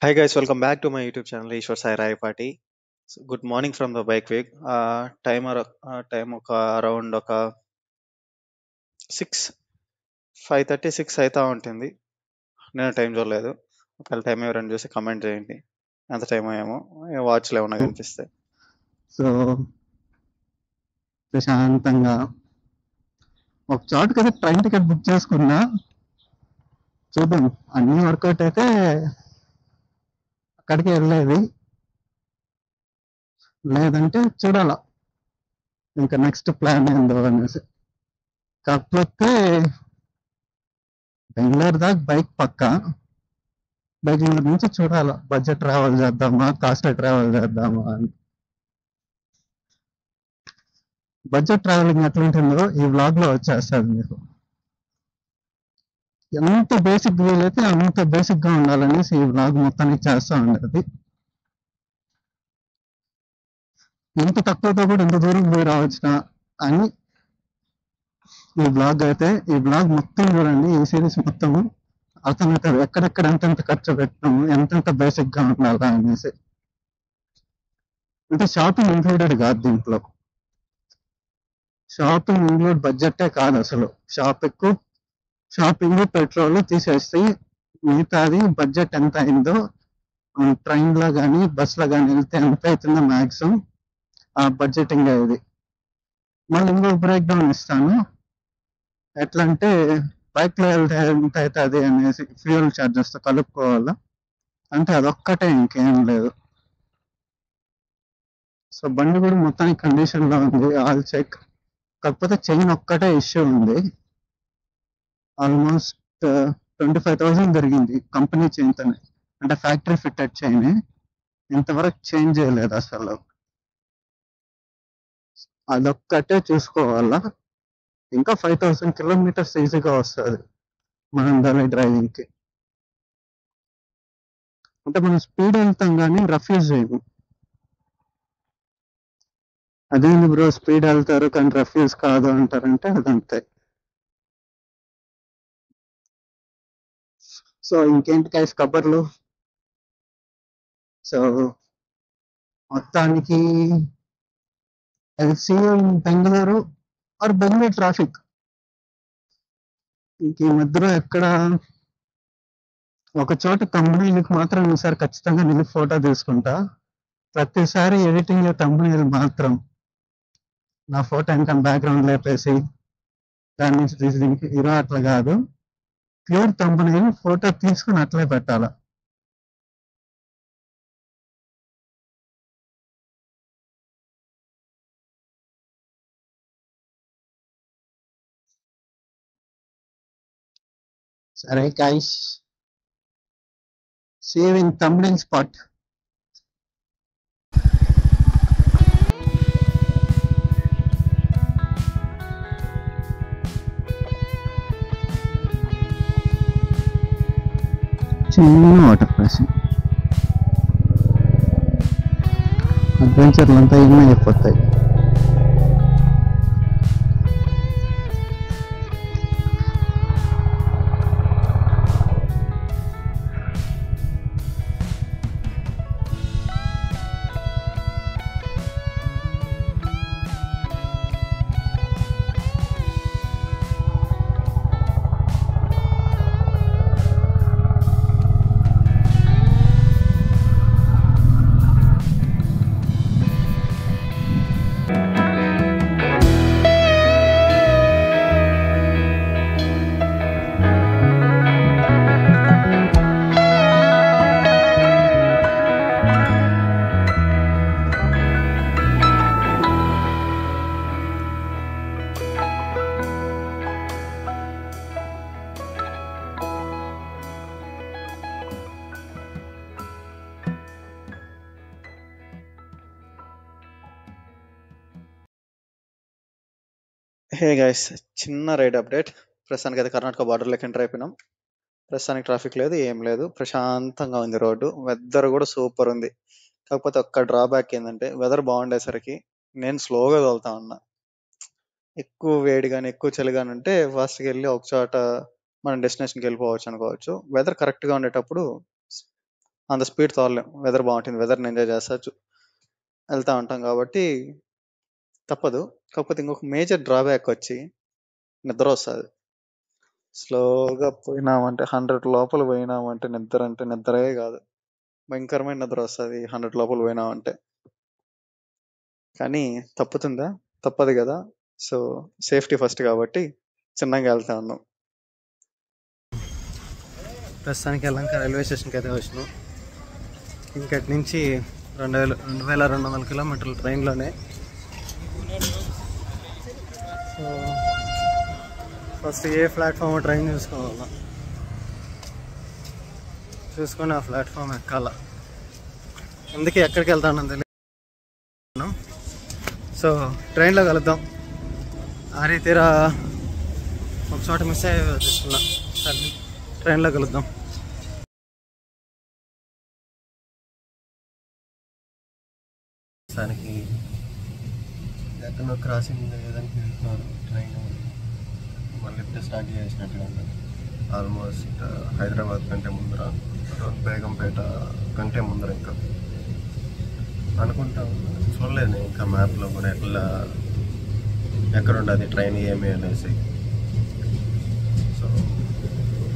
Hi guys, welcome back to my YouTube channel Ishwar Sai Rai Party. Good morning from the bike week. Time around ఒక 5:36 అవుతా ఉంటుంది. నేను time చూడలేదు. ఒకవేళ time ఎవరైనా చూసి కమెంట్ చేయండి. ఎంత టైం ఏమో వాచ్లో ఏమన్నా కనిపిస్తే. సో ప్రశాంతంగా ఒక చోటుకి అయితే ట్రైన్ టికెట్ బుక్ చేసుకున్నా. చూద్దాం, అన్ని వర్కౌట్ అయితే అక్కడికి వెళ్ళేది, లేదంటే చూడాల ఇంకా నెక్స్ట్ ప్లాన్ ఏందో అనేసి. కాకపోతే బెంగళూరు దాకా బైక్ పక్క, బెంగళూరు నుంచి చూడాల బడ్జెట్ ట్రావెల్ చేద్దామా కాస్ట్లీ ట్రావెల్ చేద్దామా అని. బడ్జెట్ ట్రావెలింగ్ ఎట్లుంటుందో ఈ వ్లాగ్ లో వచ్చేస్తుంది మీకు. ఎంత బేసిక్ వీలైతే అంత బేసిక్ గా ఉండాలనేసి ఈ వ్లాగ్ మొత్తానికి చేస్తా ఉండేది. ఎంత తక్కువతో కూడా ఎంత దూరం పోయి రావచ్చునా అని ఈ బ్లాగ్ మొత్తం చూడండి. ఈ సిరీస్ మొత్తం అర్థమవుతుంది ఎక్కడెక్కడ ఎంతెంత ఖర్చు పెట్టినాము, ఎంతెంత బేసిక్ గా ఉండాలా అనేసి. అంటే షాపింగ్ ఇంక్లూడెడ్ కాదు దీంట్లో. షాపింగ్ ఇంక్లూడ్ బడ్జెటే కాదు అసలు. షాపింగ్ పెట్రోల్ తీసేస్తే మిగతాది బడ్జెట్ ఎంత అయిందో, ట్రైన్ లో కానీ బస్ లో కానీ వెళ్తే ఎంత అవుతుందో మ్యాక్సిమం ఆ బడ్జెటింగ్ ఇది. మళ్ళీ ఇంకొక బ్రేక్ డౌన్ ఇస్తాను. ఎట్లా అంటే బైక్ లో వెళ్తే ఎంత అవుతుంది అనేసి ఫ్యూయల్ చార్జెస్ తో కలుపుకోవాలా. అంటే అదొక్కటే, ఇంకేం లేదు. సో బండి కూడా మొత్తానికి కండిషన్ లో ఉంది, ఆల్ చెక్. కాకపోతే చైన్ ఒక్కటే ఇష్యూ ఉంది. ఆల్మోస్ట్ 25,000 జరిగింది కంపెనీ చైన్ తోనే, అంటే ఫ్యాక్టరీ ఫిట్టెడ్ చైన్. ఇంతవరకు చేంజ్ చేయలేదు అసలు. అదొక్కటే చూసుకోవాలా. ఇంకా 5,000 కిలోమీటర్స్ ఈజీగా వస్తుంది మనం దాని డ్రైవింగ్ కి. అంటే మనం స్పీడ్ వెళ్తాం కానీ రఫ్ యూజ్ చేయము. అదేంది బ్రో స్పీడ్ వెళ్తారు కానీ రఫ్ యూజ్ కాదు అంటారంటే అదంతే. సో ఇంకేంటి గైస్ కబర్లు. సో మొత్తానికి ఎల్సీ బెంగళూరు ఆర్ బెంగళూరు ట్రాఫిక్. ఇంక ఈ మధ్యలో ఎక్కడ ఒక చోట కంపెనీలకు మాత్రం ఈసారి ఖచ్చితంగా నేను ఫోటో తీసుకుంటా. ప్రతిసారి ఎడిటింగ్ కంపెనీలు మాత్రం నా ఫోటో ఇంకా బ్యాక్గ్రౌండ్ లేపేసి దాని నుంచి తీసి దీనికి హీరో అట్లా కాదు. ప్యూర్ కంపెనీలు ఫోటో తీసుకుని అట్లే పెట్టాల. సరే guys, save in thumbnail spot. చిన్న వాటర్ క్రాసింగ్. అడ్వెంచర్లు అంతా ఇన్ని అయిపోతాయి. హే గైస్, చిన్న రైడ్ అప్డేట్. ప్రస్తుతానికి అయితే కర్ణాటక బార్డర్లోకి ఎంటర్ అయిపోయినాం. ప్రస్తుతానికి ట్రాఫిక్ లేదు, ఏం లేదు, ప్రశాంతంగా ఉంది రోడ్డు. వెదర్ కూడా సూపర్ ఉంది. కాకపోతే ఒక్క డ్రాబ్యాక్ ఏంటంటే వెదర్ బాగుండేసరికి నేను స్లోగా తోలుతా ఉన్నా. ఎక్కువ వేడి కానీ ఎక్కువ చలి కానీ ఉంటే ఫాస్ట్గా వెళ్ళి ఒక చోట మనం డెస్టినేషన్కి వెళ్ళిపోవచ్చు అనుకోవచ్చు. వెదర్ కరెక్ట్గా ఉండేటప్పుడు అంత స్పీడ్ తోలలేం. వెదర్ బాగుంటుంది, వెదర్ని ఎంజాయ్ చేస్తా వెళ్తా ఉంటాం కాబట్టి తప్పదు. కాకపోతే ఇంకొక మేజర్ డ్రాబ్యాక్ వచ్చి నిద్ర వస్తుంది. స్లోగా పోయినామంటే 100 లోపల పోయినామంటే నిద్ర అంటే నిద్రే కాదు, భయంకరమైన నిద్ర వస్తుంది 100 లోపల పోయినామంటే. కానీ తప్పుతుందా? తప్పదు కదా. సో సేఫ్టీ ఫస్ట్ కాబట్టి చిన్నగా వెళ్తా ఉన్నాం. ప్రస్తుతానికి లంక రైల్వే స్టేషన్కి అయితే వచ్చినాం. ఇంకటి నుంచి 2200 కిలోమీటర్లు ట్రైన్లోనే. సో ఫస్ట్ ఏ ప్లాట్ఫామ్ ట్రైన్ చూసుకోవాలా, చూసుకొని ఆ ప్లాట్ఫామ్ ఎక్కాల. అందుకే ఎక్కడికి వెళ్తానని తెలియదు. సో ట్రైన్లో కలుద్దాం. ఆరి తీరా ఒక చోట మిస్ అయ్యేస్తున్నా, ట్రైన్లో కలుద్దాం. దానికి ఎక్కడో క్రాసింగ్ ఏదానికి వెళ్తున్నారు ట్రైన్. మళ్ళీ లిఫ్ట్ స్టార్ట్ చేసినట్టుగా ఉంది. ఆల్మోస్ట్ హైదరాబాద్ కంటే ముందర, బేగంపేట కంటే ముందర ఇంకా అనుకుంటా. చూడలేదు ఇంకా మ్యాప్లో కూడా ఎక్కడ ఉండదు ట్రైన్ ఏమి అనేసి. సో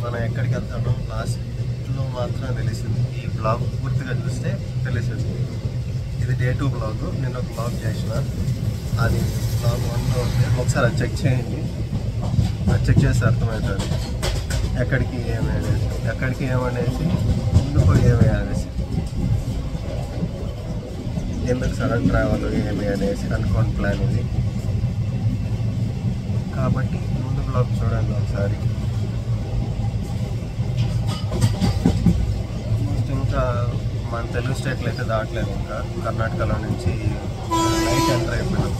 మనం ఎక్కడికి వెళ్తామో లాస్ట్లో మాత్రం తెలిసింది. ఈ బ్లాగ్ పూర్తిగా చూస్తే తెలిసింది. ఇది డే 2 బ్లాగ్. నేను ఒక బ్లాగ్ చేసిన, అది బ్లాగ్ 1లో ఉంది. ఒకసారి అది చెక్ చేయండి. అది చెక్ చేస్తే అర్థమవుతుంది ఎక్కడికి ఏమనేసి ముందుకు ఏమి అనేసి, ఎందుకు సడన్ ట్రావెల్ ఏమి అనేసి అనుకోని ప్లాన్ ఇది. కాబట్టి ముందు బ్లాగ్ చూడండి ఒకసారి. ఇంకా మన తెలుగు స్టేట్లో అయితే దాటలేదు. ఇంకా కర్ణాటకలో నుంచి నైట్ ఎంటర్ అయిపోయినాం.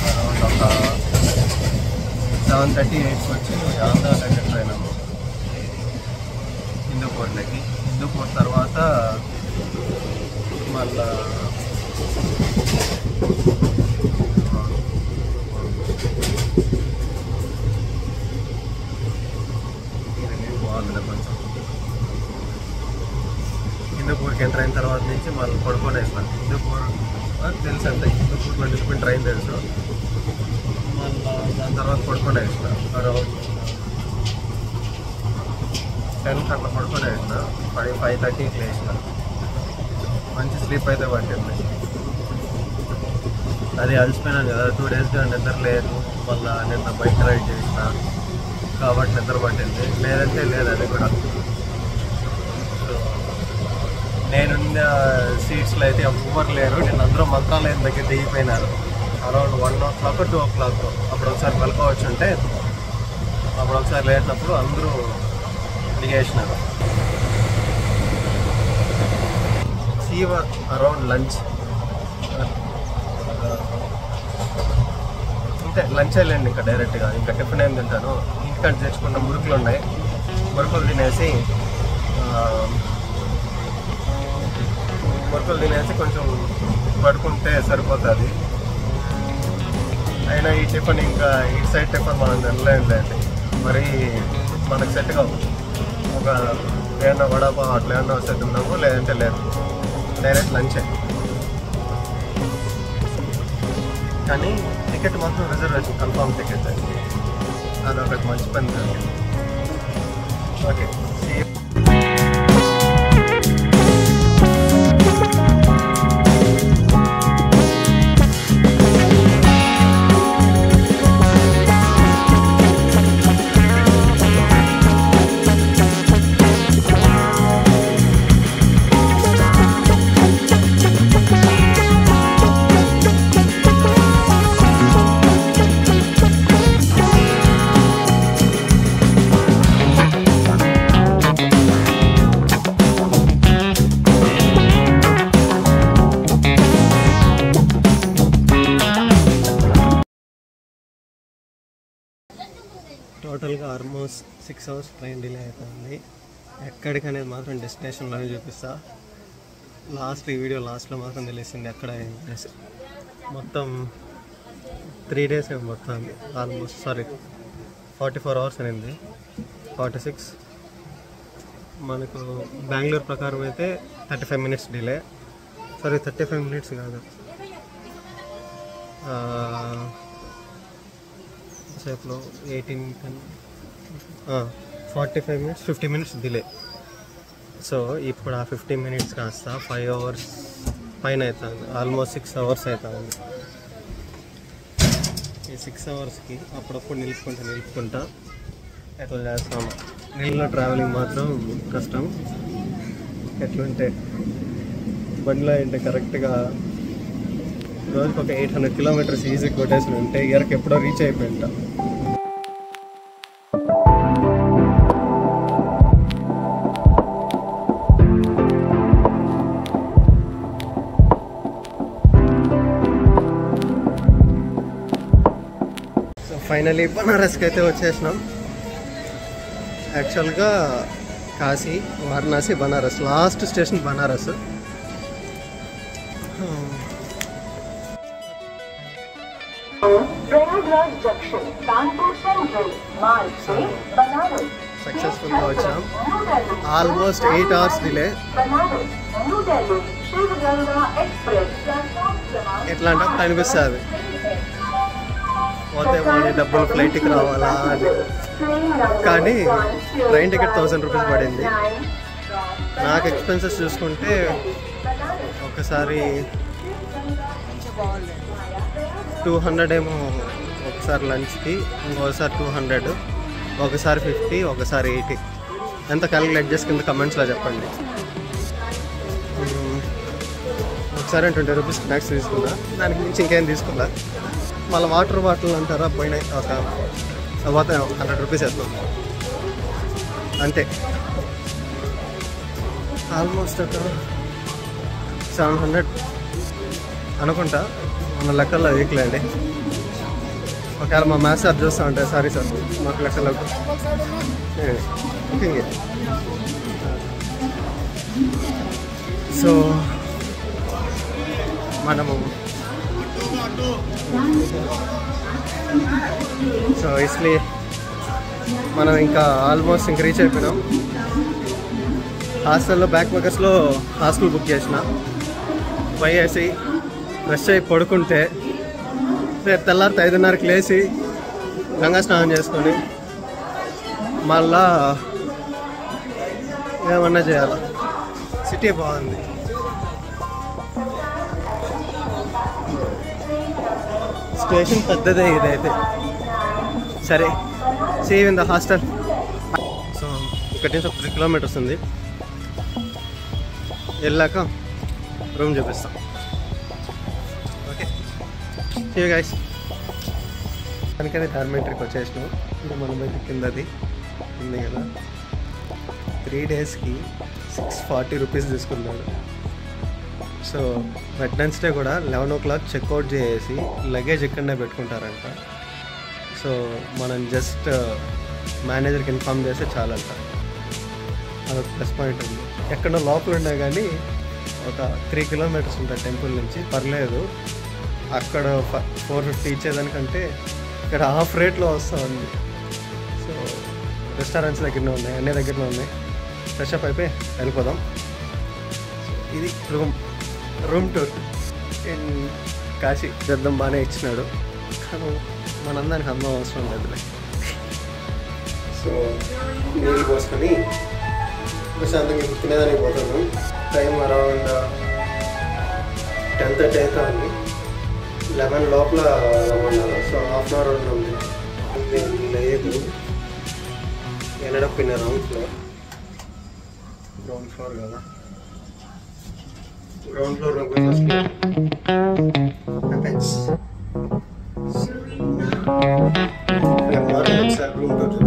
అరౌండ్ ఒక 7:38 వచ్చి ఆంధ్రాలోకి ఎంటర్ అయినాము హిందూపూర్లోకి. హిందూపూర్ తర్వాత మళ్ళా బాగుంది కొంచెం. హిందూపూర్కి ఎంటర్ అయిన తర్వాత నుంచి మళ్ళీ పడుకోనేసినాం. హిందూపూర్ తెలుసు అంతే, హిందూపూర్లో నిలిపిన ట్రైన్ తెలుసు. మళ్ళీ దాని తర్వాత పడుకోనేసిన అరౌండ్ 10కి అట్లా పడుకోనేసిన. 5:30కి లేచిన. మంచి స్లీప్ అయితే పట్టింది. అది అలసిపోయినాను కదా, 2 డేస్గా నిద్ర లేదు. మళ్ళీ నిన్న బైక్ రైడ్ చేసిన కాబట్టి నిద్ర పట్టింది. లేదంటే లేదు అది కూడా. సో నేనున్న సీట్స్లో అయితే ఎవ్వరు లేరు. నేను అందరూ మంత్రాలయం దగ్గర దిగిపోయినారు. అరౌండ్ 1 o'clock 2 o'clock అప్పుడు ఒకసారి వెళ్ళకోవచ్చు ఉంటే, అప్పుడు ఒకసారి లేనప్పుడు అందరూ దిగేసినారు. సీవర్ అరౌండ్ లంచ్, ఇంకా లంచ్ వెళ్ళండి. ఇంకా డైరెక్ట్గా ఇంకా టిఫిన్ ఏం తింటాను. ఇంటికాడ తెచ్చుకున్న మురుకులు ఉన్నాయి, మురుకులు తినేసి కొంచెం పడుకుంటే సరిపోతుంది. అయినా ఈ టిఫిన్ ఇంకా ఇటు సైడ్ టిఫిన్ మనం తినలేండి, మరి మనకు సెట్ కావు. ఒక ఏమన్నా వడాపావు అట్లా ఏమన్నా వస్తే తిన్నాము, లేదంటే లేదు, డైరెక్ట్ లంచే. కానీ టికెట్ మాత్రం రిజర్వేషన్, కన్ఫర్మ్ టికెట్. అదొకటి మంచి పని జరిగింది. ఓకే, టోటల్గా ఆల్మోస్ట్ 6 hours ట్రైన్ డిలే అవుతుంది. ఎక్కడికనేది మాత్రం డెస్టినేషన్లోనే చూపిస్తా. ఈ వీడియో లాస్ట్లో మాత్రం తెలిసింది ఎక్కడ అనేసి. మొత్తం 3 days ఏమో మొత్తాన్ని. ఆల్మోస్ట్ 44 hours అయింది. 46 మనకు బెంగళూరు ప్రకారం అయితే 35 minutes డిలే. సారీ 35 minutes కాదు, సేపులో 45 minutes 50 minutes డిలే. సో ఇప్పుడు ఆ 50 minutes కాస్త 5 hours పైన అవుతుంది, ఆల్మోస్ట్ 6 hours అవుతుంది. ఈ 6 hoursకి అప్పుడప్పుడు నిలుపుకుంటా ఎట్లా చేస్తాం. నీళ్ళలో ట్రావెలింగ్ మాత్రం కష్టం. ఎట్లుంటే బండిలో అంటే కరెక్ట్గా రోజుకి ఒక 800 kilometers ఈజీ కొట్టేసి ఉంటే ఇయర్కి ఎప్పుడో రీచ్ అయిపోయింట. సో ఫైనలీ బనారస్కి అయితే వచ్చేసినాం. యాక్చువల్గా కాశీ, వారణాసి, బనారస్, లాస్ట్ స్టేషన్ బనారస్. సక్సెస్ఫుల్గా వచ్చాం. Almost 8 hours delay. ఎట్లా అంటే అప్పుడు అనిపిస్తుంది పోతే మళ్ళీ డబ్బులు ఫ్లైట్కి రావాలా అని. కానీ ట్రైన్ టికెట్ 1000 rupees పడింది. నాకు ఎక్స్పెన్సెస్ చూసుకుంటే ఒకసారి 200 ఏమో ఒకసారి లంచ్కి, ఇంకోసారి 200, ఒకసారి 50, ఒకసారి 80. ఎంత క్యాలిక్యులేట్ చేసి కింద కమెంట్స్లో చెప్పండి. ఒకసారి 20 rupees స్నాక్స్ తీసుకున్నా, దానికి మించి ఇంకేం తీసుకున్నా. మళ్ళీ వాటర్ బాటిల్ అంటారా పోయినాయి, ఒక 100 rupees వేస్తాం అంతే. ఆల్మోస్ట్ ఒక 700 అనుకుంటా, మన లెక్కల్లో వీక్లేండి. ఒకవేళ మా మ్యాథ్స్ సార్ చూస్తూ ఉంటాయి, సారీ సార్ మాకు లెక్కలో ఓకే. సో మనము ఇస్లీ మనం ఇంకా ఆల్మోస్ట్ ఇంక రీచ్ అయిపోయినాం. హాస్టల్లో బ్యాక్ బకర్స్లో హాస్టల్ బుక్ చేసిన, పోయేసి ఫ్రెష్ అయి పడుకుంటే రేపు తెల్లారితే 5:30కి లేచి గంగా స్నానం చేసుకొని మళ్ళా ఏమన్నా చేయాలి. సిటీ బాగుంది. స్టేషన్ పెద్దదే ఇదైతే. సరే, save in the hostel. So ఇక్కడి నుంచి ఒక 3 kilometers ఉంది. వెళ్ళాక రూమ్ చూపిస్తాం. Okay, see you guys. దానికైతే డార్మెంటరీకి వచ్చేసినాం. ఇది మన బయట కిందది ఉంది కదా. 3 daysకి 640 rupees తీసుకున్నాడు. సో వెడ్నెస్డే కూడా 11 o'clock చెక్అవుట్ చేసి లగేజ్ ఇక్కడనే పెట్టుకుంటారంట. సో మనం జస్ట్ మేనేజర్కి ఇన్ఫామ్ చేస్తే చాలంట. అదొక ప్లస్ పాయింట్ ఉంది. ఎక్కడో లోపల ఉండే కానీ ఒక 3 kilometers ఉంటుంది టెంపుల్ నుంచి, పర్లేదు. అక్కడ 450 ఇచ్చేదానికంటే ఇక్కడ హాఫ్ రేట్లో వస్తూ ఉంది. సో రెస్టారెంట్స్ దగ్గరనే ఉన్నాయి, అన్ని దగ్గరనే ఉన్నాయి. ఫ్రెష్ అప్ అయిపోయి వెళ్ళిపోదాం. ఇది రూమ్ టూర్ ఇన్ కాశీ. చేద్దాం, బాగానే ఇచ్చినాడు, కానీ మనందరికి అందం అవసరం లేదులే. సో నీళ్ళు పోసుకొని ప్రశాంతంగా తినేదానికి పోతాను. టైం అరౌండ్ 10:30 అవుతుంది. 11 లోపల రమ్మన్నారు. సో హాఫ్ అన్ అవర్ ఉంది. లేదు, ఎండప్ ఇన్ గ్రౌండ్ ఫ్లోర్ కదా. గ్రౌండ్ ఫ్లోర్ ఒకసారి రూమ్ టూర్